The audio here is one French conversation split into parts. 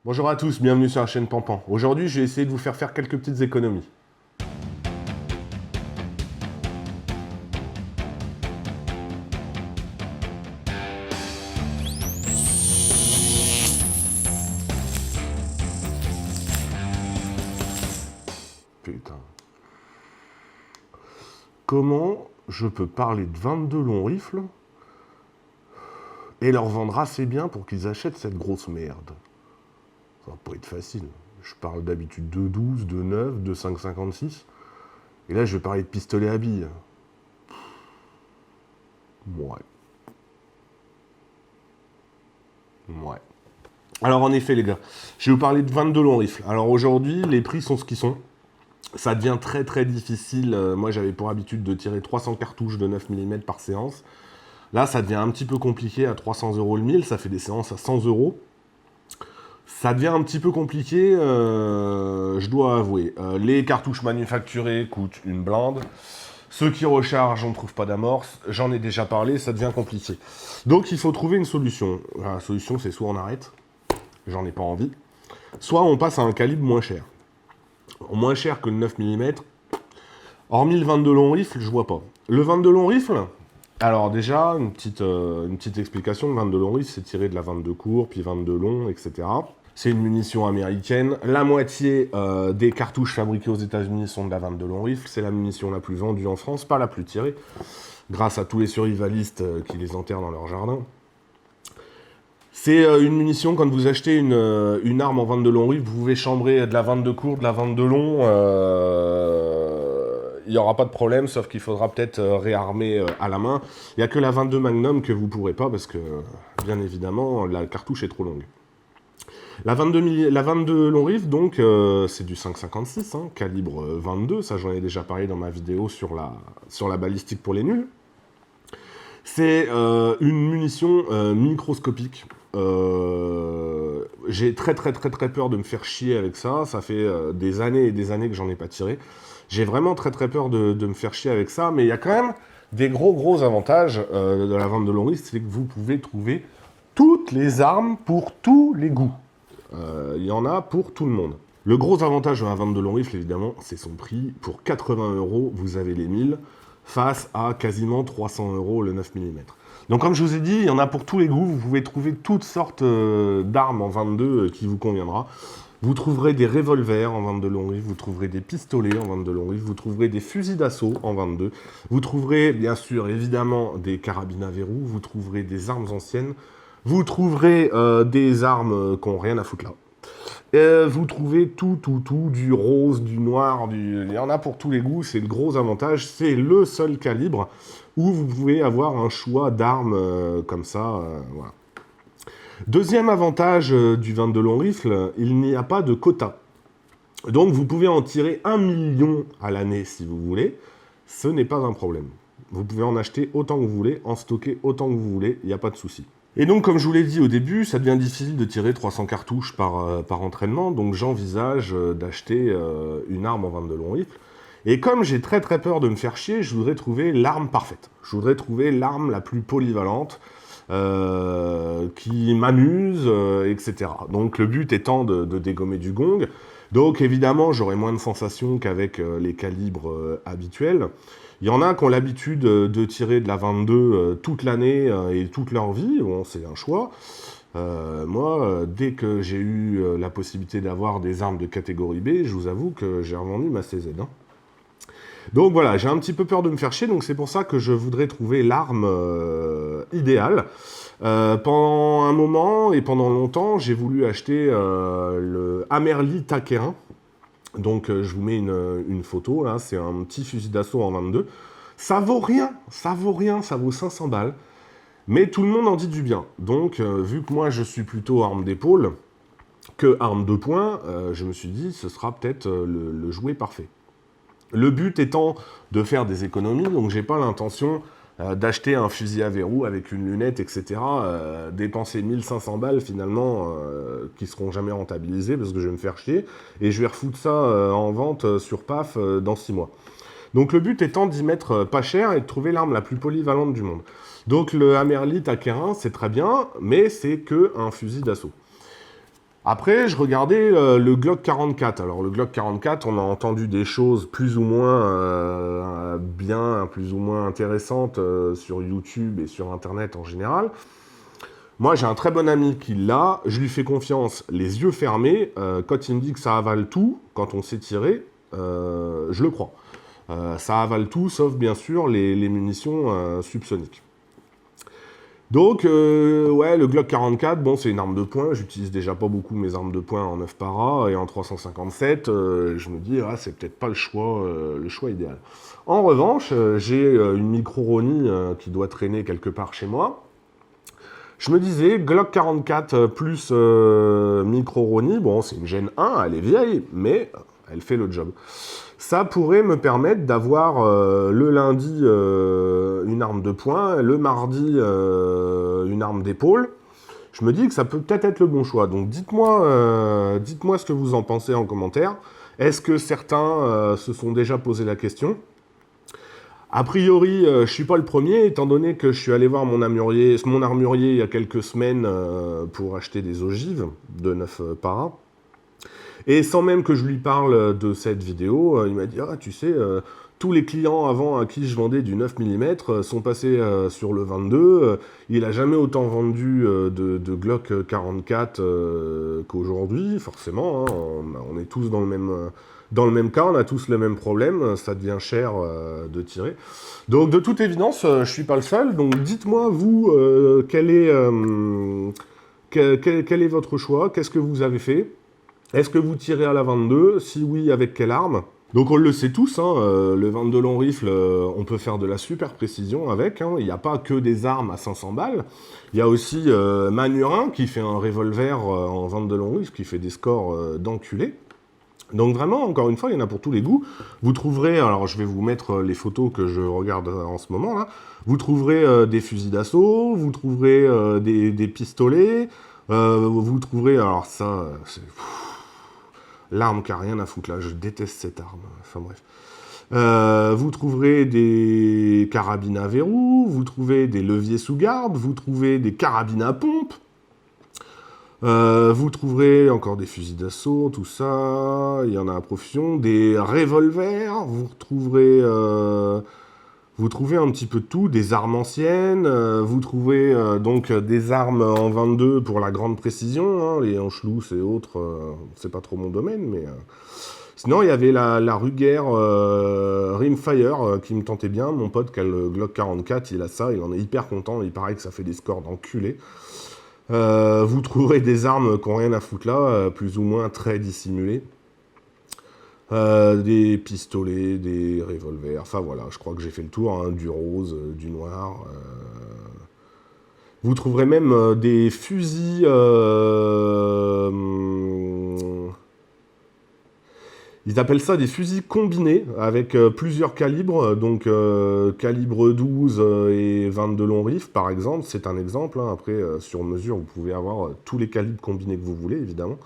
Bonjour à tous, bienvenue sur la chaîne Pampan. Aujourd'hui, je vais essayer de vous faire quelques petites économies. Putain. Comment je peux parler de 22 longs rifles et leur vendre assez bien pour qu'ils achètent cette grosse merde? Ça va pas être facile. Je parle d'habitude de 12, de 9, de 5,56. Et là, je vais parler de pistolet à billes. Ouais. Ouais. Alors, en effet, les gars, je vais vous parler de 22 longs rifles. Alors, aujourd'hui, les prix sont ce qu'ils sont. Ça devient très très difficile. Moi, j'avais pour habitude de tirer 300 cartouches de 9 mm par séance. Là, ça devient un petit peu compliqué à 300 € le 1000. Ça fait des séances à 100 €. Ça devient un petit peu compliqué, je dois avouer. Les cartouches manufacturées coûtent une blinde. Ceux qui rechargent, on ne trouve pas d'amorce. J'en ai déjà parlé, ça devient compliqué. Donc, il faut trouver une solution. La solution, c'est soit on arrête, j'en ai pas envie, soit on passe à un calibre moins cher. Moins cher que le 9 mm. Hormis le 22 long rifle, je vois pas. Le 22 long rifle, alors déjà, une petite explication. Le 22 long rifle, c'est tiré de la 22 court, puis 22 long, etc. C'est une munition américaine. La moitié des cartouches fabriquées aux États-Unis sont de la 22 long rifle. C'est la munition la plus vendue en France, pas la plus tirée, grâce à tous les survivalistes qui les enterrent dans leur jardin. C'est une munition, quand vous achetez une arme en 22 long rifle, vous pouvez chambrer de la 22 court, de la 22 long, il n'y aura pas de problème, sauf qu'il faudra peut-être réarmer à la main. Il n'y a que la 22 Magnum que vous ne pourrez pas, parce que, bien évidemment, la cartouche est trop longue. La 22 long rifle, donc, c'est du 5,56, hein, calibre 22, ça j'en ai déjà parlé dans ma vidéo sur la balistique pour les nuls. C'est une munition microscopique. J'ai très peur de me faire chier avec ça. Ça fait des années et des années que j'en ai pas tiré. J'ai vraiment très peur de me faire chier avec ça. Mais il y a quand même des gros avantages de la vente de long rifle, c'est que vous pouvez trouver toutes les armes pour tous les goûts. Il y en a pour tout le monde. Le gros avantage de la vente de long rifle, évidemment, c'est son prix. Pour 80 €, vous avez les 1000, face à quasiment 300 € le 9 mm. Donc comme je vous ai dit, il y en a pour tous les goûts. Vous pouvez trouver toutes sortes d'armes en 22 qui vous conviendra. Vous trouverez des revolvers en 22 long rifle, vous trouverez des pistolets en 22 long rifle, vous trouverez des fusils d'assaut en 22. Vous trouverez bien sûr évidemment des carabines à verrou, vous trouverez des armes anciennes, vous trouverez des armes qui n'ont rien à foutre là. Vous trouvez tout, du rose, du noir, il y en a pour tous les goûts, c'est le gros avantage, c'est le seul calibre où vous pouvez avoir un choix d'armes comme ça, voilà. Deuxième avantage du 22 long rifle, il n'y a pas de quota. Donc vous pouvez en tirer 1 million à l'année si vous voulez, ce n'est pas un problème. Vous pouvez en acheter autant que vous voulez, en stocker autant que vous voulez, il n'y a pas de souci. Et donc, comme je vous l'ai dit au début, ça devient difficile de tirer 300 cartouches par entraînement, donc j'envisage d'acheter une arme en 22 long rifle. Et comme j'ai très peur de me faire chier, je voudrais trouver l'arme parfaite. Je voudrais trouver l'arme la plus polyvalente, qui m'amuse, etc. Donc le but étant de dégommer du gong. Donc évidemment, j'aurai moins de sensations qu'avec les calibres habituels. Il y en a qui ont l'habitude de tirer de la 22 toute l'année et toute leur vie. Bon, c'est un choix. Moi, dès que j'ai eu la possibilité d'avoir des armes de catégorie B, je vous avoue que j'ai revendu ma CZ. Hein. Donc voilà, j'ai un petit peu peur de me faire chier, donc c'est pour ça que je voudrais trouver l'arme idéale. Pendant un moment et pendant longtemps, j'ai voulu acheter le Hammerly TAC-1. Donc je vous mets une photo, là, c'est un petit fusil d'assaut en 22. Ça vaut rien, ça vaut 500 balles. Mais tout le monde en dit du bien. Donc vu que moi je suis plutôt arme d'épaule que arme de poing, je me suis dit ce sera peut-être le jouet parfait. Le but étant de faire des économies, donc j'ai pas l'intention d'acheter un fusil à verrou avec une lunette, etc. Dépenser 1500 balles finalement, qui seront jamais rentabilisées parce que je vais me faire chier, et je vais refoutre ça en vente sur PAF dans 6 mois. Donc le but étant d'y mettre pas cher et de trouver l'arme la plus polyvalente du monde. Donc le Hammerly TAC-1, c'est très bien, mais c'est que un fusil d'assaut. Après, je regardais le Glock 44. Alors, le Glock 44, on a entendu des choses plus ou moins bien, plus ou moins intéressantes sur YouTube et sur Internet en général. Moi, j'ai un très bon ami qui l'a. Je lui fais confiance, les yeux fermés. Quand il me dit que ça avale tout, quand on sait tirer, je le crois. Ça avale tout, sauf bien sûr les munitions subsoniques. Donc, ouais, le Glock 44, bon, c'est une arme de poing. J'utilise déjà pas beaucoup mes armes de poing en 9 para et en 357. Je me dis, ah, c'est peut-être pas le choix idéal. En revanche, j'ai une micro-Roni qui doit traîner quelque part chez moi. Je me disais, Glock 44 plus micro-Roni, bon, c'est une Gen 1, elle est vieille, mais elle fait le job. Ça pourrait me permettre d'avoir le lundi une arme de poing, le mardi une arme d'épaule. Je me dis que ça peut peut-être être le bon choix. Donc dites-moi ce que vous en pensez en commentaire. Est-ce que certains se sont déjà posé la question ? A priori, je ne suis pas le premier, étant donné que je suis allé voir mon armurier il y a quelques semaines pour acheter des ogives de 9 para. Et sans même que je lui parle de cette vidéo, il m'a dit « Ah, tu sais, tous les clients avant à qui je vendais du 9 mm sont passés sur le 22. Il n'a jamais autant vendu de Glock 44 qu'aujourd'hui, forcément. Hein, on est tous dans le même cas, on a tous le même problème, ça devient cher de tirer. Donc, de toute évidence, je ne suis pas le seul. Donc, dites-moi, vous, quel est votre choix? Qu'est-ce que vous avez fait? Est-ce que vous tirez à la 22? Si oui, avec quelle arme? Donc on le sait tous, hein, le 22 long rifle, on peut faire de la super précision avec. Hein, il n'y a pas que des armes à 500 balles. Il y a aussi Manurin qui fait un revolver en 22 long rifle qui fait des scores d'enculé. Donc vraiment, encore une fois, il y en a pour tous les goûts. Vous trouverez, alors je vais vous mettre les photos que je regarde en ce moment là. Vous trouverez des fusils d'assaut, vous trouverez des pistolets, vous trouverez, alors ça, c'est... L'arme qui n'a rien à foutre là, je déteste cette arme. Enfin bref. Vous trouverez des carabines à verrou, vous trouvez des leviers sous garde, vous trouvez des carabines à pompe. Vous trouverez encore des fusils d'assaut, tout ça. Il y en a à profusion. Des revolvers, vous trouvez un petit peu de tout, des armes anciennes, vous trouvez donc des armes en 22 pour la grande précision, hein, les Anschluss et autres, c'est pas trop mon domaine, mais... Sinon, il y avait la Ruger Rimfire qui me tentait bien, mon pote qui a le Glock 44, il a ça, il en est hyper content, il paraît que ça fait des scores d'enculé. Vous trouverez des armes qui n'ont rien à foutre là, plus ou moins très dissimulées. Des pistolets, des revolvers, enfin voilà, je crois que j'ai fait le tour, hein, du rose, du noir. Vous trouverez même des fusils... ils appellent ça des fusils combinés, avec plusieurs calibres, donc calibre 12 et 22 long rifle, par exemple, c'est un exemple. Hein. Après, sur mesure, vous pouvez avoir tous les calibres combinés que vous voulez, évidemment.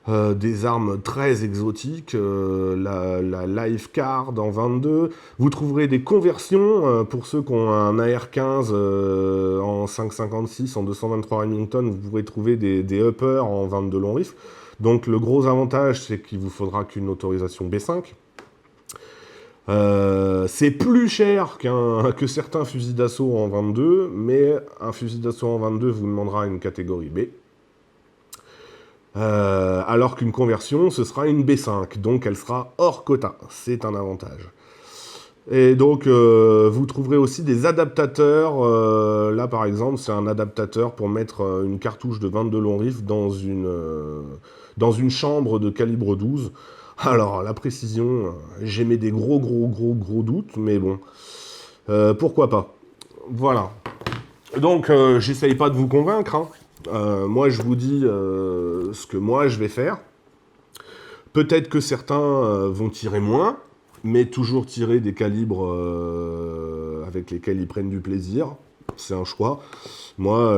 Des armes très exotiques, la Life Card en 22. Vous trouverez des conversions pour ceux qui ont un AR-15 en 5,56, en 223 Remington. Vous pourrez trouver des uppers en 22 long rifle. Donc le gros avantage, c'est qu'il vous faudra qu'une autorisation B5. C'est plus cher que certains fusils d'assaut en 22, mais un fusil d'assaut en 22 vous demandera une catégorie B. Alors qu'une conversion, ce sera une B5, donc elle sera hors quota. C'est un avantage. Et donc, vous trouverez aussi des adaptateurs. Là, par exemple, c'est un adaptateur pour mettre une cartouche de 22 long rifle dans une chambre de calibre 12. Alors, la précision, j'émets des gros doutes, mais bon, pourquoi pas. Voilà. Donc, j'essaye pas de vous convaincre, hein. Moi, je vous dis ce que moi, je vais faire. Peut-être que certains vont tirer moins, mais toujours tirer des calibres avec lesquels ils prennent du plaisir. C'est un choix. Moi,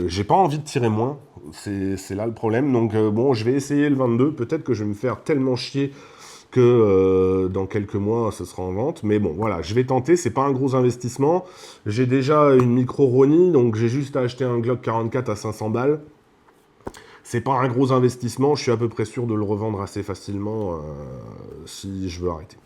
j'ai pas envie de tirer moins. C'est là le problème. Donc, bon, je vais essayer le 22. Peut-être que je vais me faire tellement chier que dans quelques mois, ce sera en vente. Mais bon, voilà, je vais tenter. C'est pas un gros investissement. J'ai déjà une micro Roni, donc j'ai juste à acheter un Glock 44 à 500 balles. C'est pas un gros investissement, je suis à peu près sûr de le revendre assez facilement si je veux arrêter.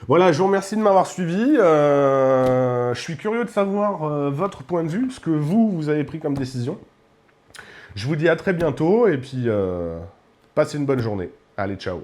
Voilà, je vous remercie de m'avoir suivi. Je suis curieux de savoir votre point de vue, ce que vous avez pris comme décision. Je vous dis à très bientôt et puis passez une bonne journée. Allez, ciao.